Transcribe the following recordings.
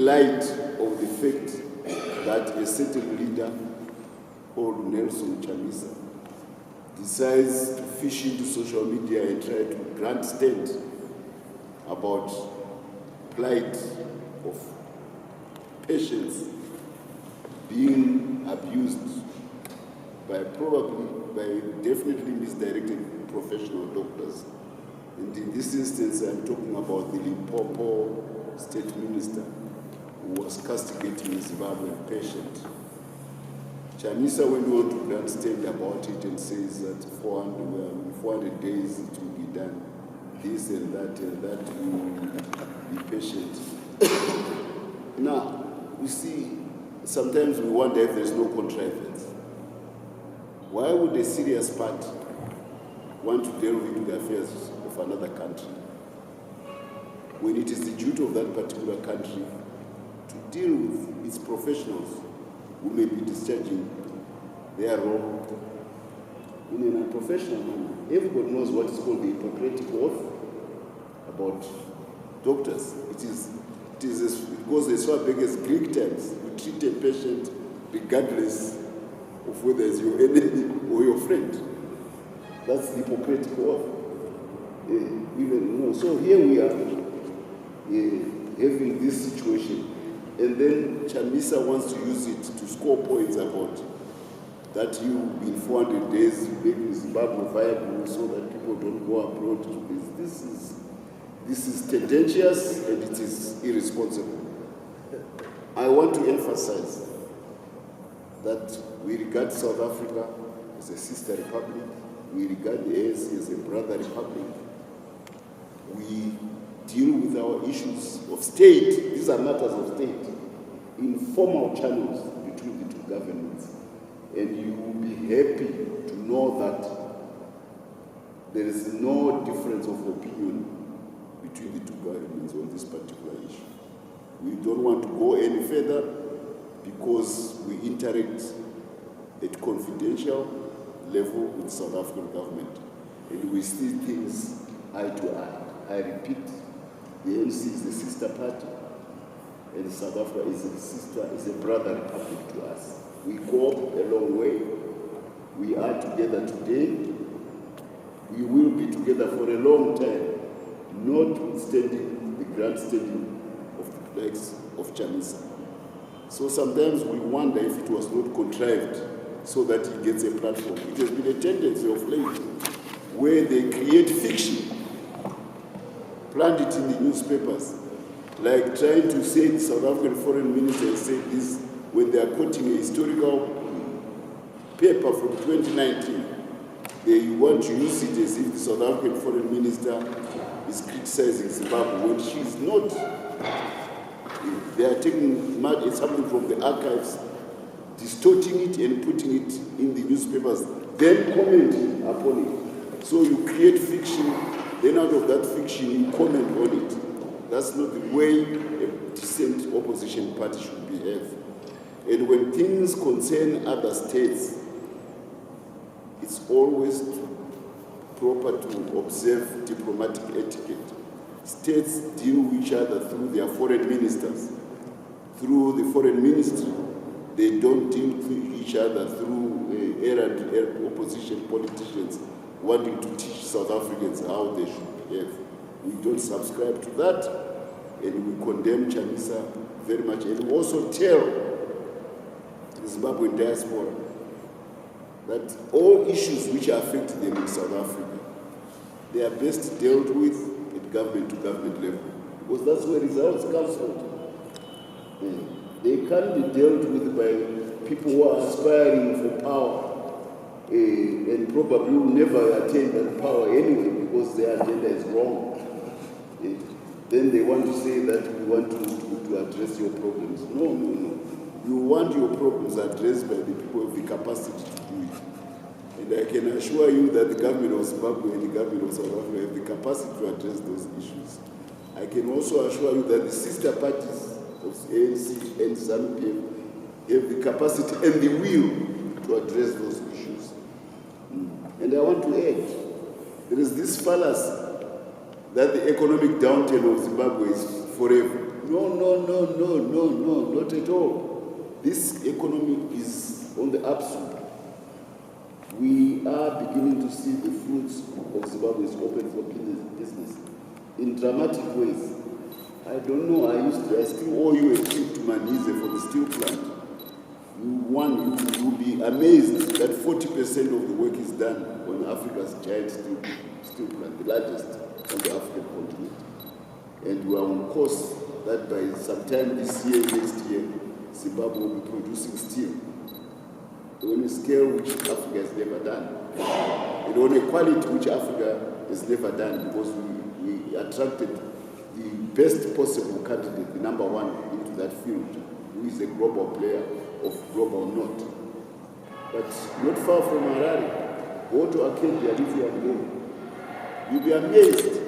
light of the fact that a certain leader called Nelson Chamisa decides to fish into social media and try to grandstand about plight of patients being abused by definitely misdirected professional doctors. And in this instance, I'm talking about the Limpopo State Minister who was castigating a Zimbabwean patient. Chamisa went on to grandstand about it and says that 400 days it will be done, this and that will be patient. Now, you see, sometimes we wonder if there's no contrivance. Why would a serious party want to delve into the affairs of another country when it is the duty of that particular country to deal with its professionals who may be discharging their role in an unprofessional manner? Everybody knows what is called the Hippocratic Oath about doctors. It goes as far back as Greek times. You treat a patient regardless of whether it's your enemy or your friend. That's the Hippocratic Oath. So here we are having this situation, and then Chamisa wants to use it to score points about that you've been 400 days making Zimbabwe viable so that people don't go abroad to this. This is tendentious and it is irresponsible. I want to emphasize that we regard South Africa as a sister republic. We regard the ANC as a brother republic. We deal with our issues of state. These are matters of state in formal channels between the two governments. And you will be happy to know that there is no difference of opinion between the two governments on this particular issue. We don't want to go any further because we interact at confidential level with the South African government, and we see things eye to eye. I repeat, the ANC is the sister party, and South Africa is a brother republic to us. We go a long way. We are together today. We will be together for a long time, notwithstanding the grandstanding of the likes of Chamisa. So sometimes we wonder if it was not contrived so that he gets a platform. It has been a tendency of late where they create fiction, plant it in the newspapers, like trying to say the South African foreign minister said this when they are quoting a historical paper from 2019. They want to use it as if the South African foreign minister is criticizing Zimbabwe when she is not. They are taking something from the archives, distorting it and putting it in the newspapers, then commenting upon it. So you create fiction, then out of that fiction you comment on it. That's not the way a decent opposition party should behave. And when things concern other states, it's always proper to observe diplomatic etiquette. States deal with each other through their foreign ministers, through the foreign ministry. They don't deal with each other through errant opposition politicians wanting to teach South Africans how they should behave. We don't subscribe to that, and we condemn Chamisa very much. And we also tell the Zimbabwean diaspora that all issues which affect them in South Africa, they are best dealt with at government-to-government level, because that's where results come from. They can't be dealt with by people who are aspiring for power and probably will never attain that power anyway because their agenda is wrong. Then they want to say that we want to address your problems. No. You want your problems addressed by the people with the capacity to do it. And I can assure you that the government of Zimbabwe and the government of South Africa have the capacity to address those issues. I can also assure you that the sister parties of ANC and Zanu PF have the capacity and the will to address those issues. And I want to add, there is this fallacy that the economic downturn of Zimbabwe is forever. No, not at all. This economy is on the upswing. We are beginning to see the fruits of Zimbabwe's open for business in dramatic ways. I don't know, I still owe you a trip to Manise for the steel plant. You'll be amazed that 40% of the work is done on Africa's giant steel plant, the largest on the African continent. And we are on course that by sometime this year, next year, Zimbabwe will be producing steel on a scale which Africa has never done, and on a quality which Africa has never done, because we attracted the best possible candidate, the number one into that field, who is a global player of global note. But not far from Harare, go to Acadia, Lithium Gold. You'll be amazed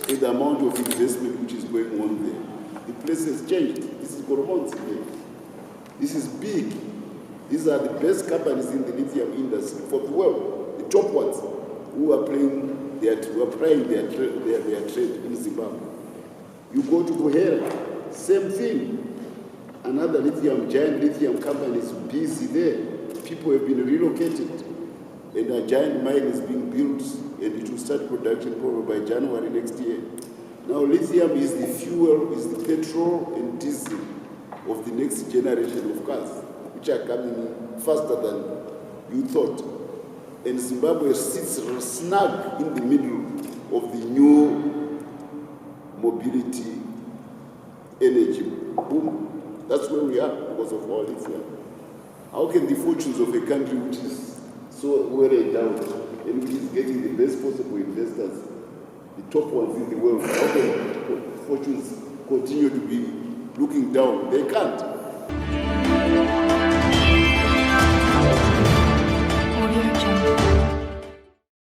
at the amount of investment which is going on there. The place has changed. This is Goromonzi there. This is big. These are the best companies in the lithium industry for the world, the top ones, who are playing their trade in Zimbabwe. You go to Buhera, same thing. Another giant lithium company is busy there. People have been relocated, and a giant mine is being built, and it will start production probably by January next year. Now, lithium is the fuel, is the petrol and diesel of the next generation of cars, which are coming in faster than you thought. And Zimbabwe sits snug in the middle of the new mobility energy boom. That's where we are because of all this. How can the fortunes of a country which is so worried out and which is getting the best possible investors, the top ones in the world, how can fortunes continue to be looking down? They can't.